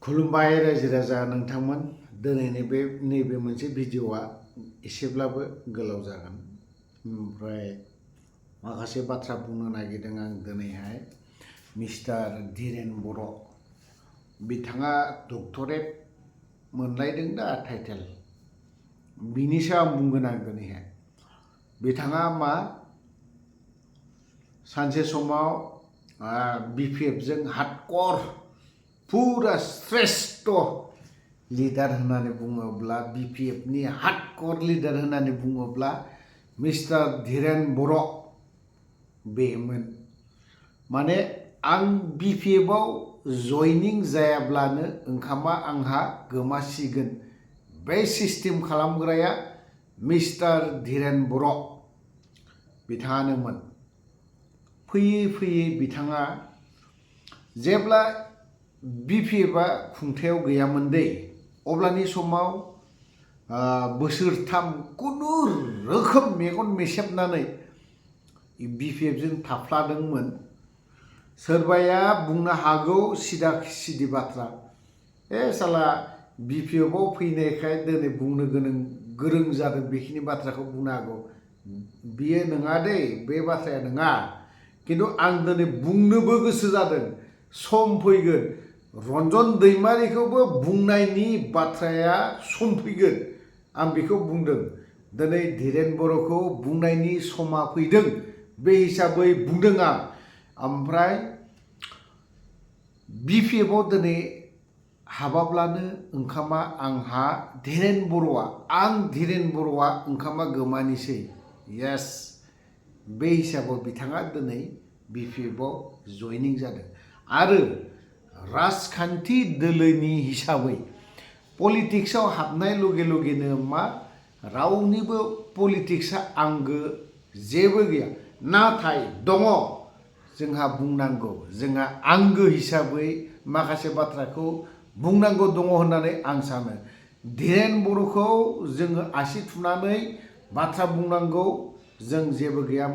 खुलुमबाय रायजो राजा नोंथांमोन दिनैनि नैबे मोनसे भिडिअआ एसेब्लाबो गोलाव जागोन ओमफ्राय माखासे बाथ्रा बुंनो नागिरदों आं दिनैहाय मिस्टार धीरेन बर' बिथाङा डक्टरेट मोनलायदों दा टाइटेल बिनि सायाव आं बुंगोन आं दिनैहाय बिथाङा मा सानसे समाव बिपिएफजों हार्डकर पूरा श्रेष्ठ लिडार होननानै बुङोब्ला बिपिएफनि हार्डकर लिडार होननानै बुङोब्ला मिस्टार धीरेन बर' बेमोन माने आं बिपिएफआव जयनिं जायाब्लानो ओंखामा आंहा गोमासिगोन बे सिस्टेम खालामग्राया मिस्टार धीरेन बर' बिथाङानोमोन फैयै फैयै बिथाङा जेब्ला बिपिएफआ खुंथायाव गैयामोन दै अब्लानि समाव बोसोरथाम खुनु रोखोम मेगन मेसेबनानै बिपिएफजों थाफ्लादोंमोन सोरबाया बुंनो हागौ सिदा सिदि बाथ्रा साला बिपिएफआव फैनायखाय दिनै बुंनो गोरों जादों बेखिनि बाथ्राखौ बुंनो हागौ बियो नङा दै बे बाथ्राया नङा किन्तु आं दिनै बुंनोबो गोसो जादों सम फैगोन रन्जन दैमारिखौबो बुंनायनि बाथ्राया सम फैगोन आं बेखौ बुंदों दिनै धीरेन बर'खौ बुंनायनि समा फैदों बे हिसाबै बुंदों आं ओमफ्राय बिपिएफआव दिनै हाबाब्लानो ओंखामा आंहा धीरेन बर'आ ओंखामा गोमानिसै येस बे हिसाबाव बिथाङा दिनै बिपिएफआव जयनिं जादों आरो राजखान्थि दोलोनि हिसाबै पलिटिक्सआव हाबनाय लगे लगेनो मा रावनिबो पलिटिक्सआ आंगो जेबो गैया नाथाय दङ जोंहा बुंनांगौ जोंहा आंगो हिसाबै माखासे बाथ्राखौ बुंनांगौ दङ होननानै आं सानो धीरेन बर'खौ जोङो आसि थुनानै बाथ्रा बुंनांगौ जों जेबो गैया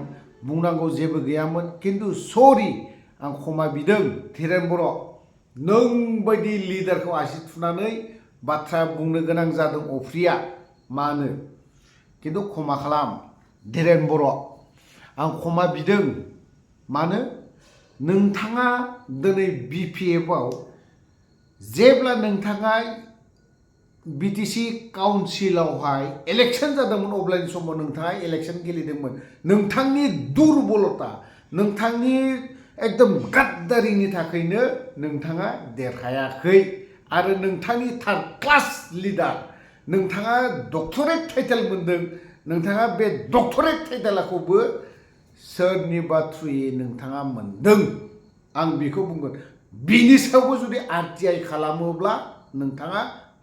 बुंनांगौ जेबो गैयामोन किन्तु सरि आं क्षमा बिदों धीरेन बर' नों बायदि लिडारखौ आसि थुनानै बाथ्रा बुंनो गोनां जादों अफ्रिया मानो किन्तु क्षमा खालाम धीरेन बर' आं क्षमा बिदों मानो नोंथाङा दिनै बिपिएफआव जेब्ला नोंथाङा बिटिसि काउन्सिलावहाय इलेक्शन जादोंमोन अब्लानि समाव नोंथाङा इलेक्शन गेलेदोंमोन नोंथांनि दुरबलता नोंथांनि एकदम गाद्दारिनि थाखायनो नोंथाङा देरहायाखै आरो नोंथांनि थार्ड क्लास लिडार नोंथाङा डक्टरेट टाइटेल मोनदों नोंथाङा बे डक्टरेट टाइटेलखौबो सोरनिबा थ्रुयै नोंथाङा मोनदों आं बेखौ बुंगोन बिनि सायावबो जुदि आरटिआइ खालामोब्ला नोंथाङा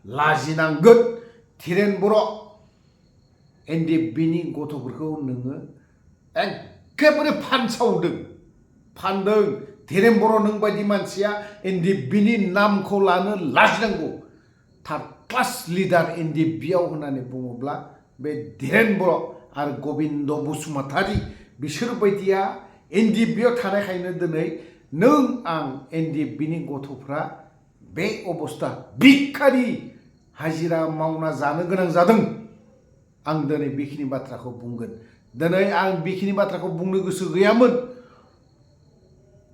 लाजिनांगोन धीरेन बर' एनडिएफबिनि गथ'फोरखौ नोङो एखेबारे फानदों धीरेन बर' नों बायदि मानसिया एनडिएफबिनि नामखौ लानो लाजिनांगौ थार्ड क्लास लिडार एनडिएफबियाव होननानै बुङोब्ला बे धीरेन बर' आरो गबिन्द बसुमतारी बिसोर बायदिया एनडिएफबियाव थानायखायनो दिनै नों आं एनडिएफबिनि गथ'फ्रा बे अबस्था भिखारि हाजिरा मावना जानो गोनां जादों आं दिनै बेखिनि बाथ्राखौ बुंगोन दिनै आं बेखिनि बाथ्राखौ बुंनो गोसो गैयामोन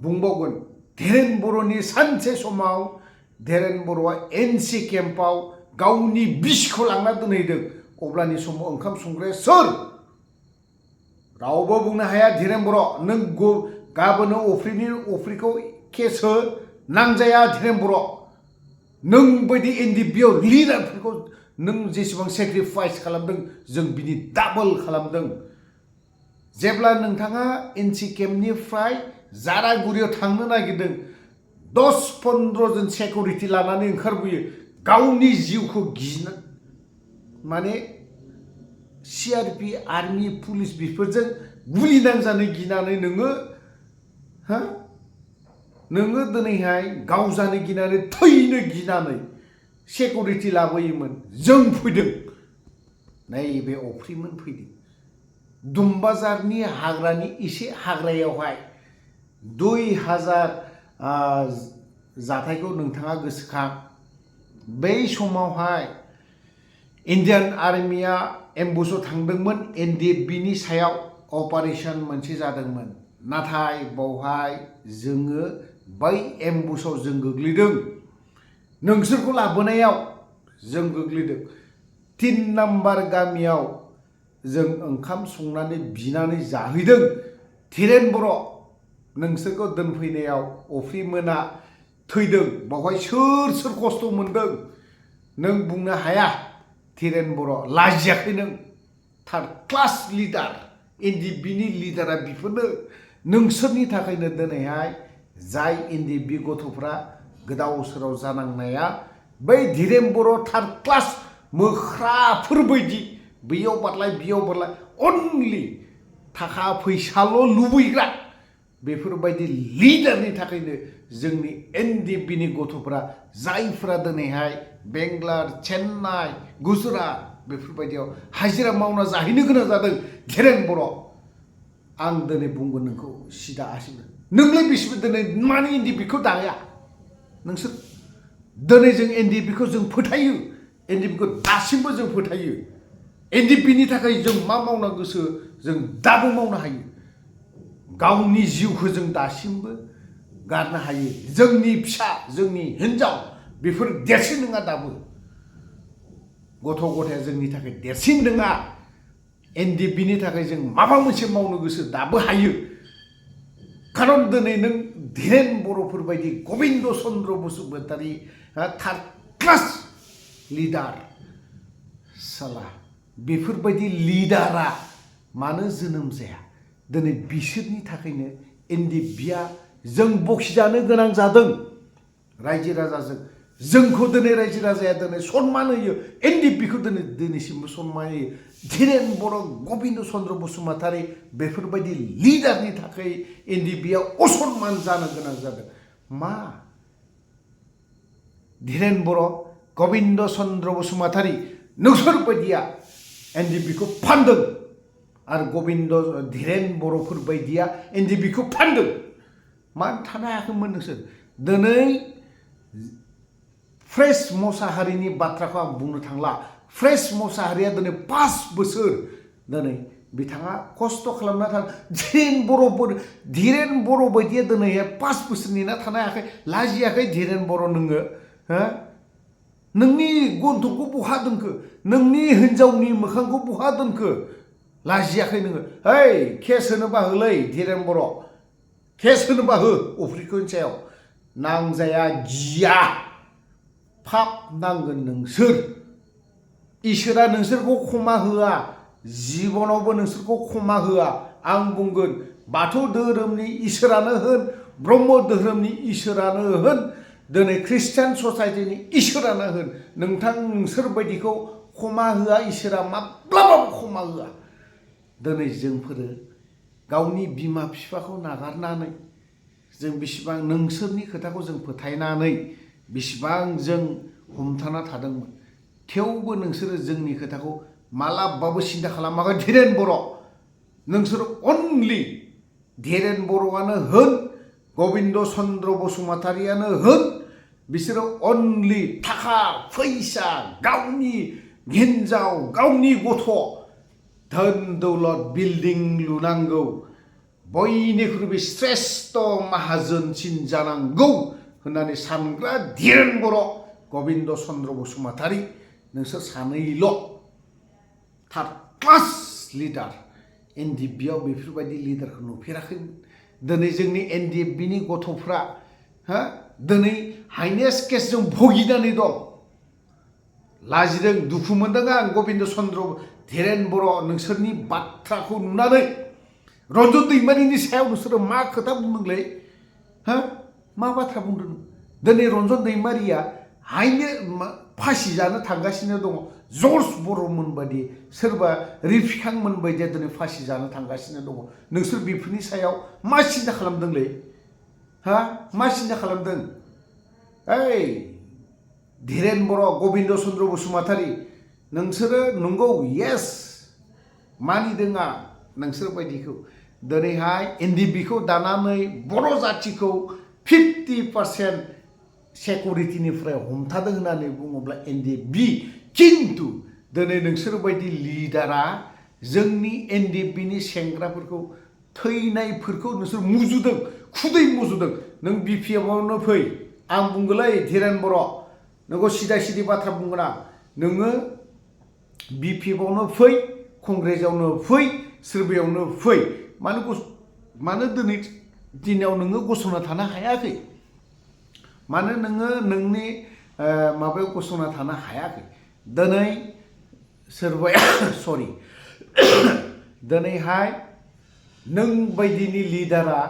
बुंबावगोन धीरेन बर'नि सानसे समाव धीरेन बर'आ एनसि केम्पआव गावनि बिसखौ लांना दोनहैदों अब्लानि समाव ओंखाम संग्राया सोर रावबो बुंनो हाया धीरेन बर' नों गाबोनो अफ्रिखौ केस हो नांजाया धीरेन बर' नों बायदि एनडिएफबियाव लिडारफोरखौ नों जेसेबां सेक्रिफाइस खालामदों जों बिनि डाबल खालामदों जेब्ला नोंथाङा एनसि केम्पनिफ्राय जारागुरियाव थांनो नागिरदों 10-15 जन सेक्युरिटि लानानै ओंखारबोयो गावनि जिउखौ गिना माने सिआरपि आर्मि पुलिस बेफोरजों गुलि नांजानो गिनानै नोङो दिनैहाय गावजानो गिनानै थैनो गिनानै सेक्युरिटि लाबोयोमोन जों फैदों नैबे अफ्रिमोन फैदों दुमबाजारनि हाग्रानि एसे हाग्रायावहाय 2000 जाथायखौ नोंथाङा गोसोखां बै समावहाय इन्डियान आर्मिया एम्बुसआव थांदोंमोन एनडिएफबिनि सायाव अपारेशन मोनसे जादोंमोन नाथाय बावहाय जोङो बै एम्बुसआव जों गोग्लैदों नोंसोरखौ लाबोनायाव जों गोग्लैदों 3 नाम्बार गामियाव जों ओंखाम संनानै बिनानै जाहैदों धीरेन बर' नोंसोरखौ दोनफैनायाव अफ्रिमोना थैदों बावहाय सोर खस्थ' मोनदों नों बुंनो हाया धीरेन बर' लाजियाखै नों थार्ड क्लास लिडार एनडिएफबिनि लिडारा बिफोरनो नोंसोरनि थाखायनो दिनैहाय जाय एनडिएफबि गथ'फ्रा गोदाव सोराव जानांनाया बै धीरेन बर' थार्ड क्लास मोख्राफोरबायदि बैयाव बारलाय बियाव बारलाय अनलि थाखा फैसाल' लुबैग्रा बेफोरबायदि लिडारनि थाखायनो जोंनि एनडिएफबिनि गथ'फ्रा जायफ्रा दिनैहाय बेंगलार चेन्नाइ गुजरात बेफोरबायदियाव हाजिरा मावना जाहैनो गोनां जादों धीरेन बर' आं दिनै बुंगोन नोंखौ सिदा आसिनो नोंलाय बेसेबो दिनै मानो एनडिएफबिखौ दाया नोंसोर दिनै जों एनडिएफबिखौ जों फोथायो एनडिएफबिखौ दासिमबो जों फोथायो एनडिएफबिनि थाखाय जों मा मावनो गोसो जों दाबो मावनो हायो गावनि जिउखौ जों दासिमबो गारनो हायो जोंनि फिसा जोंनि हिन्जाव बेफोर देरसिन नङा दाबो गथ' गथाया जोंनि थाखाय देरसिन नङा एनडिएफबिनि थाखाय जों माबा मोनसे मावनो गोसो दाबो हायो खारन दिनै नों धीरेन बर'फोरबायदि Gobinda Chandra Basumatary third class leader साला बेफोरबायदि लिडारा मानो जोनोम जाया दिनै बिसोरनि थाखायनो एनडिएफबिया जों बखिजानो गोनां जादों रायजो राजाजों जोंखौ दिनै रायजो राजाया दिनै सन्मान होयो एनडिएफबिखौ दिनैसिमबो सन्मान होयो धीरेन बर' गबिन्द चन्द्र बसुमतारी बेफोरबायदि लिडारनि थाखाय एनडिएफबिया असन्मान जानो गोनां जादों मा धीरेन बर' गबिन्द चन्द्र बसुमतारी नोंसोरबायदिया एनडिएफबिखौ फानदों आरो गबिन्द धीरेन बर'फोर बायदिया एनडिएफबिखौ फानदों मानो थानो हायाखैमोन नोंसोर दिनै फ्रेश मोसाहारिनि बाथ्राखौ आं बुंनो थांला फ्रेश मोसाहारिया दिनै 5 बोसोर दिनै बिथाङा खस्थ' खालामना थां धीरेन बर' बायदिया दिनैहाय 5 बोसोर नेना थानो हायाखै लाजियाखै धीरेन बर' नोङो हो नोंनि गन्थंखौ बहा दोनखो नोंनि हिन्जावनि मोखांखौ बहा दोनखो लाजियाखै नोङो है केस होनोबा होलै धीरेन बर' केस होनोबा हो अफ्रिखौनि सायाव नांजाया गिया पाप नांगोन नोंसोर इसोरा नोंसोरखौ क्षमा होआ जिबनावबो नोंसोरखौ क्षमा होआ आं बुंगोन बाथौ धोरोमनि इसोरानो होन ब्रह्म धोरोमनि इसोरानो होन दिनै ख्रिस्टियान ससाइटिनि इसोरानो होन नोंसोर बायदिखौ क्षमा होआ इसोरा माब्लाबाबो क्षमा होआ दिनै जोंफोरो गावनि बिमा बिफाखौ नागारनानै जों बेसेबां नोंसोरनि खोथाखौ जों फोथायनानै बेसेबां जों हमथाना थादोंमोन थेवबो नोंसोरो जोंनि खोथाखौ मालाबाबो सिन्था खालामाखै धीरेन बर' नोंसोर अनलि धीरेन बर'आनो होन गबिन्द चन्द्र बसुमतारीयानो होन बिसोरो अनलि थाखा फैसा गावनि हिन्जाव गावनि गथ' धोन दौलत बिल्डिं लुनांगौ बयनिख्रुइबो श्रेष्ठ माहाजोनसिन जानांगौ होननानै सानग्रा धीरेन बर' गबिन्द चन्द्र बसुमतारी नोंसोर सानैल' थार्ड क्लास लिडार एनडिएफबियाव बेफोरबायदि लिडारखौ नुफेराखैमोन दिनै जोंनि एनडिएफबिनि गथ'फ्रा दिनै हाइनेस केसजों भुगिनानै दं लाजिदों दुखु मोनदों आं गबिन्द चन्द्र धीरेन बर' नोंसोरनि बाथ्राखौ नुनानै रन्जन दैमारिनि सायाव नोंसोरो मा खोथा बुंदोंलै मा बाथ्रा बुंदों दिनै रन्जन दैमारिया हायनो फासि जानो थांगासिनो दङ जर्ज बर'मोन बायदि सोरबा रिफिखांमोन बायदिया दिनै फासि जानो थांगासिनो दङ नोंसोर बेफोरनि सायाव मा सिन्था खालामदोंलै मा सिन्था खालामदों ओइ धीरेन बर' गबिन्द चन्द्र बसुमतारी नोंसोरो नंगौ येस मानिदों आं नोंसोर बायदिखौ दिनैहाय एनडिएफबिखौ दानानै बर' जाथिखौ 50% सेक्युरिटिनिफ्राय हमथादों होननानै बुङोब्ला एनडिएफबि किन्तु दिनै नोंसोर बायदि लिडारा जोंनि एनडिएफबिनि सेंग्राफोरखौ थैनायफोरखौ नोंसोर मुजुदों खुदै मुजुदों नों बिपिएफआवनो फै आं बुंगोलै धीरेन बर' नोंखौ सिदा सिदि बाथ्रा बुंगोन आं नोङो बिपिएफआवनो फै कंग्रेसआवनो फै सोरबायावनो फै मानो दिनै दिनाव नोङो गसंना थानो हायाखै मानो नोङो नोंनि माबायाव गसंना थानो हायाखै दिनै सोरबाया सरि दिनैहाय नों बायदिनि लिडारा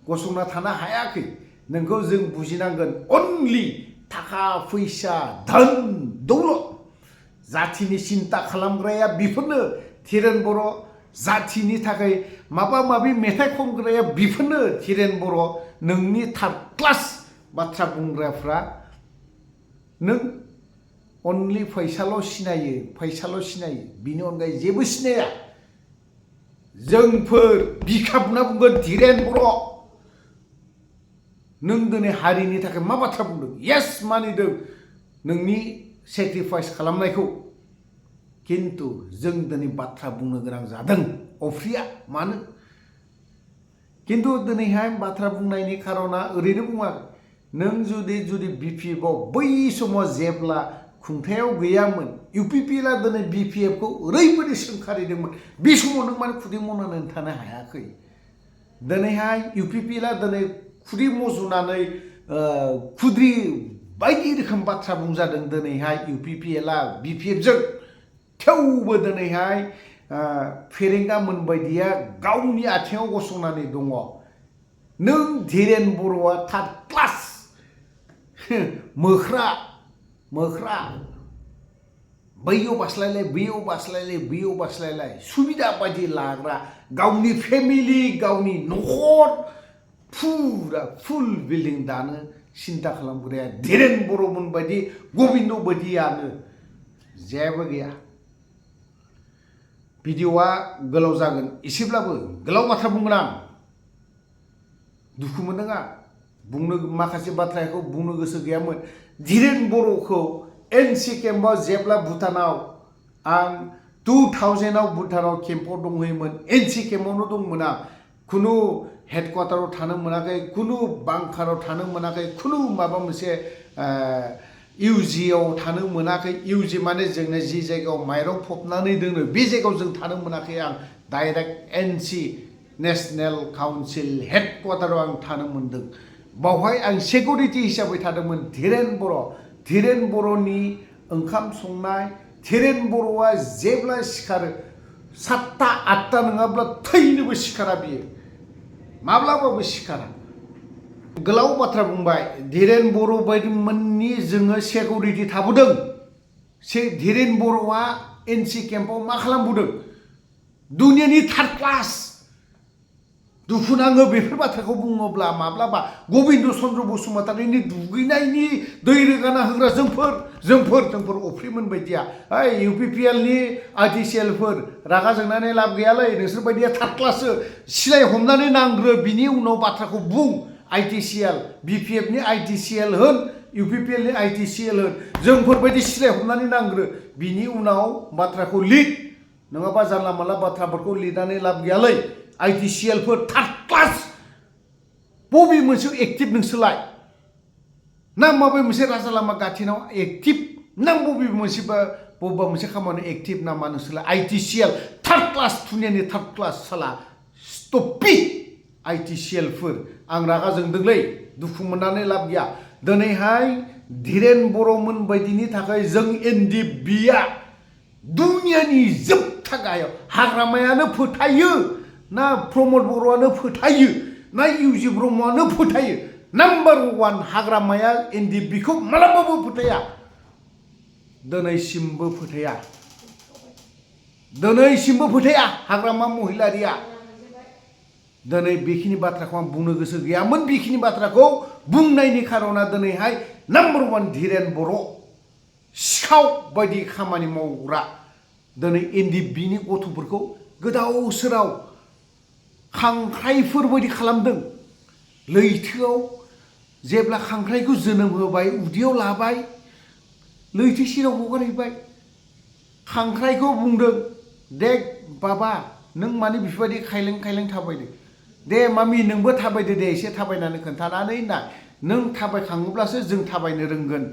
गसंना थानो हायाखै नोंखौ जों बुजिनांगोन अनलि थाखा फैसा धोन दौलत जाथिनि सिन्ता खालामग्राया बेफोरनो धीरेन बर' जाथिनि थाखाय माबा माबि मेथाइ खनग्राया बेफोरनो धीरेन बर' नोंनि थार्ड क्लास बाथ्रा बुंग्राफ्रा नों अनलि फैसाल' सिनायो बिनि अनगायै जेबो सिनाया जोंफोर बिखा बुंना बुंगोन धीरेन बर' नों दिनै हारिनि थाखाय मा बाथ्रा बुंदों येस मानिदों नोंनि सेक्रिफाइस खालामनायखौ किन्तु जों दिनै बाथ्रा बुंनो गोनां जादों अफ्रिया मानो किन्तु दिनैहाय बाथ्रा बुंनायनि खारना ओरैनो बुङाखै नों जुदि बिपिएफआव बै समाव जेब्ला खुंथायाव गैयामोन इउपिपिएलआ दिनै बिपिएफखौ ओरैबायदि सोंखारिदोंमोन बे समाव नों मानो खुदै मनानै थानो हायाखै दिनैहाय इउपिपिएलआ दिनै खुदै मजुनानै खुद्रि बायदि रोखोम बाथ्रा बुंजादों दिनैहाय इउपिपिएलआ बिपिएफजों थेवबो दिनैहाय फेरेंगा मोनबायदिया गावनि आथिङाव गसंनानै दङ नों धीरेन बर'आ थार्ड क्लास मोख्रा बैयाव बास्लायलाय सुबिदा बायदि लाग्रा गावनि फेमिलि गावनि न'खर फुरा फुल बिल्डिं दानो सिन्ता खालामग्राया धीरेन बर'मोन बायदि गबिन्द बायदियानो जेबो गैया भिडिअआ गोलाव जागोन एसेब्लाबो गोलाव बाथ्रा बुंगोन आं दुखु मोनदों आं बुंनो माखासे बाथ्राखौ बुंनो गोसो गैयामोन धीरेन बर'खौ एनसि केम्पआव जेब्ला भुटानाव आं 2000आव भुटानाव केम्पआव दंहैयोमोन एनसि केम्पआवनो दंमोन आं खुनु हेडक्वार्टाराव थानो मोनाखै खुनु बांकाराव थानो मोनाखै खुनु माबा मोनसे इउजिआव थानो मोनाखै इउजि माने जोंनो जि जायगायाव माइरं फबनानै दोनो बे जायगायाव जों थानो मोनाखै आं डाइरेक्ट एनसि नेशनेल काउन्सिल हेडक्वार्टाराव आं थानो मोन्दों बावहाय आं सिकिउरिटि हिसाबै थादोंमोन धीरेन बर'नि ओंखाम संनाय धीरेन बर'आ जेब्ला सिखारो 7टा 8टा नङाब्ला थैनोबो सिखारा बियो माब्लाबाबो सिखारा गोलाव बाथ्रा बुंबाय धीरेन बर' बायदिमोननि जोङो सिकिउरिटि थाबोदों धीरेन बर'आ एनसि केम्पआव मा खालामबोदों दुनियानि थार्ड क्लास दुखु नाङो बेफोर बाथ्राखौ बुङोब्ला माब्लाबा गबिन्द चन्द्र बसुमतारीनि दुगैनायनि दै रोगाना होग्रा जोंफोर अफ्रिमोन बायदिया इउपिपिएलनि आइटिसिएलफोर रागा जोंनानै लाब गैयालै नोंसोर बायदिया थार्ड क्लाससो सिलाय हमनानै नांग्रो बिनि उनाव बाथ्राखौ बुं आइटिसिएल बिपिएफनि आइटिसिएल होन इउपिपिएलनि आइटिसिएल होन जोंफोरबायदि सिलाय हमनानै नांग्रो बिनि उनाव बाथ्राखौ लिर नङाबा जानला मानला बाथ्राफोरखौ लिरनानै लाब गैयालै आइटिसिएलफोर थार्ड क्लास बबे मोनसे एक्टिभ नोंसोरलाय ना माबे मोनसे राजा लामा गाथेनाव एक्टिभ ना बबेबा मोनसे खामानि एक्टिभ नामा नोंसोरलाय आइटिसिएल थार्ड क्लास दुनियानि थार्ड क्लास साला स्टपि आइटिसिएलफोर आं रागा जोंदोंलै दुखु मोननानै लाब गैया दिनैहाय धीरेन बर'मोन बायदिनि थाखाय जों एनडिएफबिआ दुनियानि जोबथा गाहायाव हाग्रामायानो फोथायो ना प्रमद बर'आनो फोथायो ना इउजि ब्रह्मआनो फोथायो नाम्बार 1 हाग्रामाया एनडिएफबिखौ मालाबाबो फोथाया दिनैसिमबो फोथाया हाग्रामा महिलारिया दिनै बेखिनि बाथ्राखौ आं बुंनो गोसो गैयामोन बेखिनि बाथ्राखौ बुंनायनि खारना दिनैहाय नाम्बार 1 धीरेन बर' सिखाव बायदि खामानि मावग्रा दिनै एनडिएफबिनि गथ'फोरखौ गोदाव सोराव खांख्राइफोर बायदि खालामदों लैथोआव जेब्ला खांख्राइखौ जोनोम होबाय उदैयाव लाबाय लैथो सेराव हगारहैबाय खांख्राइखौ बुंदों दे बाबा नों माने बेफोरबायदि खायलें खायलें थाबायदों दे मामि नोंबो थाबायदो दे एसे थाबायनानै खोन्थानानै ना नों थाबायखाङोब्लासो जों थाबायनो रोंगोन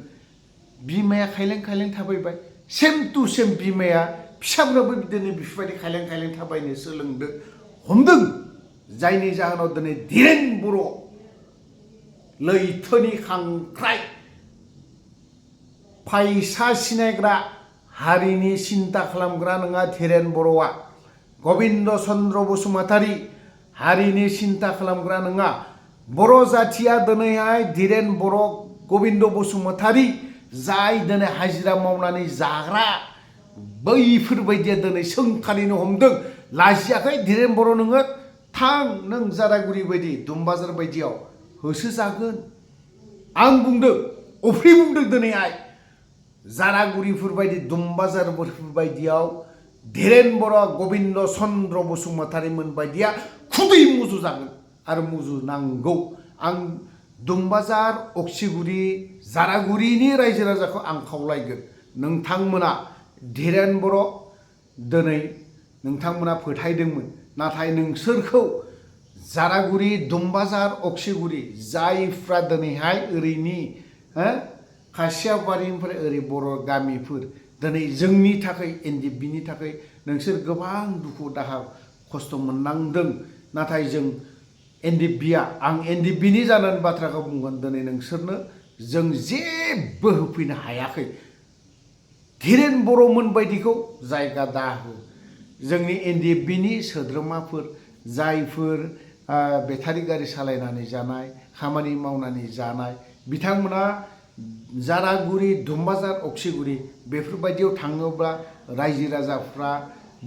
बिमाया खायलें खायलें थाबायबाय सेम टु सेम बिमाया फिसाफ्राबो बिदिनो बेफोरबायदि खायलें खायलें थाबायनो सोलोंदों हमदों जायनि जाहोनाव दिनै धीरेन बर' लैथोनि खांख्राइ फायसा सिनायग्रा हारिनि सिन्ता खालामग्रा नङा धीरेन बर'आ गबिन्द चन्द्र बसुमतारी हारिनि सिन्ता खालामग्रा नङा बर' जाथिया दिनैहाय धीरेन बर' गबिन्द बसुमतारी जाय दिनै हाजिरा मावनानै जाग्रा बैफोरबायदिया दिनै सोंखारिनो हमदों लाजियाखै धीरेन बर' नोङो थां नों जारागुरि बायदि दुमबाजार बायदियाव होसोजागोन आं बुंदों अफ्रि बुंदों दिनैहाय जारागुरिफोरबायदि दुमबाजारफोरबायदियाव धीरेन बर' गबिन्द चन्द्र बसुमतारीमोन बायदिया खुदै मुजुजागोन आरो मुजुनांगौ आं दुमबाजार अक्सिगुरि जारागुरिनि रायजो राजाखौ आं खावलायगोन नोंथांमोना धीरेन बर' दिनै नोंथांमोना फोथायदोंमोन नाथाय नोंसोरखौ जारागुरि दुमबाजार अक्सिगुरि जायफ्रा दिनैहाय ओरैनि खासियाबारिनिफ्राय ओरै बर' गामिफोर दिनै जोंनि थाखाय एनडिएफबिनि थाखाय नोंसोर गोबां दुखु दाहा खस्थ' मोननांदों नाथाय जों एनडिएफबिया आं एनडिएफबिनि जानानै बाथ्राखौ बुंगोन दिनै नोंसोरनो जों जेबो होफैनो हायाखै धीरेन बर'मोन बायदिखौ जायगा दाहो जोंनि एनडिएफबिनि सोद्रोमाफोर जायफोर बेटारि गारि सालायनानै जानाय खामानि मावनानै जानाय बिथांमोना जारागुरि दुमबाजार अक्सिगुरि बेफोरबायदियाव थाङोब्ला रायजो राजाफ्रा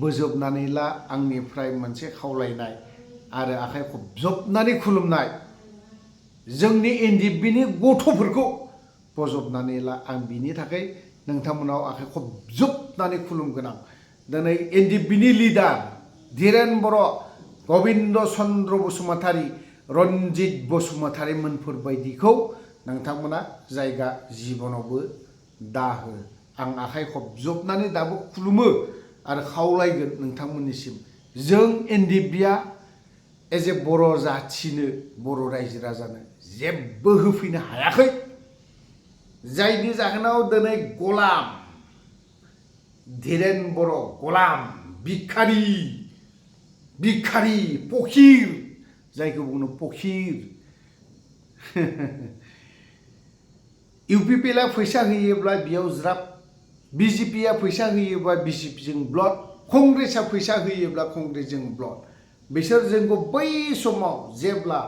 बोजबनानै ला आंनिफ्राय मोनसे खावलायनाय आरो आखाइ खबजबनानै खुलुमनाय जोंनि एनडिएफबिनि गथ'फोरखौ बजबनानै ला आं बिनि थाखाय नोंथांमोनाव आखाइ खबजबनानै खुलुमगोन आं दिनै एनडिएफबिनि लिडार धीरेन बर' गबिन्द चन्द्र बसुमतारी रन्जित बसुमतारी मोनफोरबायदिखौ नोंथांमोना जायगा जिबनावबो दाहो आं आखाइ खबजबनानै दाबो खुलुमो आरो खावलायगोन नोंथांमोननिसिम जों एनडिएफबिया एज ए बर' जाथिनो बर' रायजो राजानो जेबो होफैनो हायाखै जायनि जाहोनाव दिनै गलाम धीरेन बर' गलाम भिखारि फकीर जायखौ बुङो फकीर इउपिपिएलआ फैसा होयोब्ला बेयाव ज्राब बिजेपिया फैसा होयोब्ला बिजेपिजों ब्लड कंग्रेसआ फैसा होयोब्ला कंग्रेसजों ब्लड बिसोर जोंखौ बै समाव जेब्ला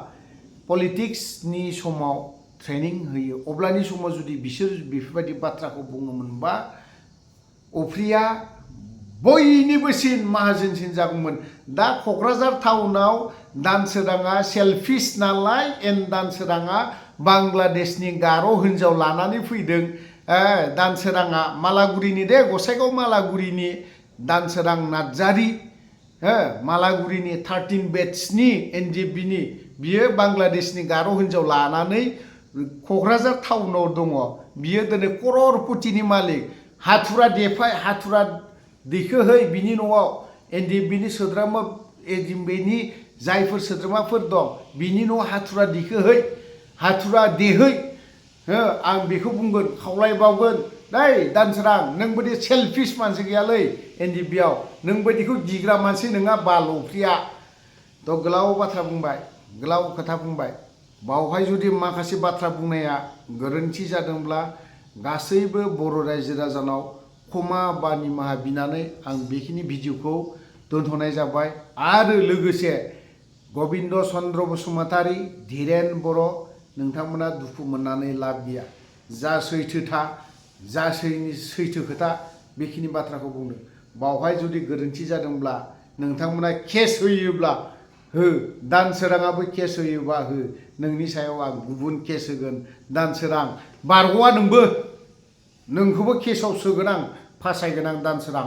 पलिटिक्सनि समाव ट्रेनिं होयो अब्लानि समाव जुदि बिसोर बेफोरबायदि बाथ्राखौ बुङोमोनबा अफ्रिया बयनिबोसिन माहाजोनसिन जागौमोन दा क'क्राझार टाउनाव दानसोराङा सेलफिस नालाय दानसोराङा बांलादेशनि गार' हिन्जाव लानानै फैदों दानसोराङा मालागुरिनि दे गसाइगाव मालागुरिनि दानसोरां नार्जारी मालागुरिनि 13 बेट्सनि एनडिएफबिनि बियो बांलादेशनि गार' हिन्जाव लानानै क'क्राझार टाउनाव दङ बियो दिनै कररपतिनि मालिक हाथुरा देफाय हाथुरा दैखोहै बिनि न'आव एनडिएफबिनि सोद्रोमा एनडिएफबिनि जायफोर सोद्रोमाफोर दं बिनि न'आव हाथुरा दैखोहै हाथुरा देहै आं बेखौ बुंगोन खावलायबावगोन दै दानसोरां नों बायदि सेलफिस मानसि गैयालै एनडिएफबियाव नों बायदिखौ गिग्रा मानसि नङा बाल अफ्रिया थ' गोलाव बाथ्रा बुंबाय गोलाव खोथा बुंबाय बावहाय जुदि माखासे बाथ्रा बुंनाया गोरोन्थि जादोंब्ला गासैबो बर' रायजो राजानाव क्षमा बा निमाहा बिनानै आं बेखिनि भिडिअखौ दोनथ'नाय जाबाय आरो लोगोसे गबिन्द चन्द्र बसुमतारी धीरेन बर' नोंथांमोना दुखु मोननानै लाब गैया जा सैथोथा जा सैथो खोथा बेखिनि बाथ्राखौ बुंदों बावहाय जुदि गोरोन्थि जादोंब्ला नोंथांमोना केस होयोब्ला हो दानसोराङाबो केस होयोबा हो नोंनि सायाव आं गुबुन केस होगोन दानसोरां बारग'आ नोंबो नोंखौबो केसआव सोगोन आं फासायगोन आं दानसोरां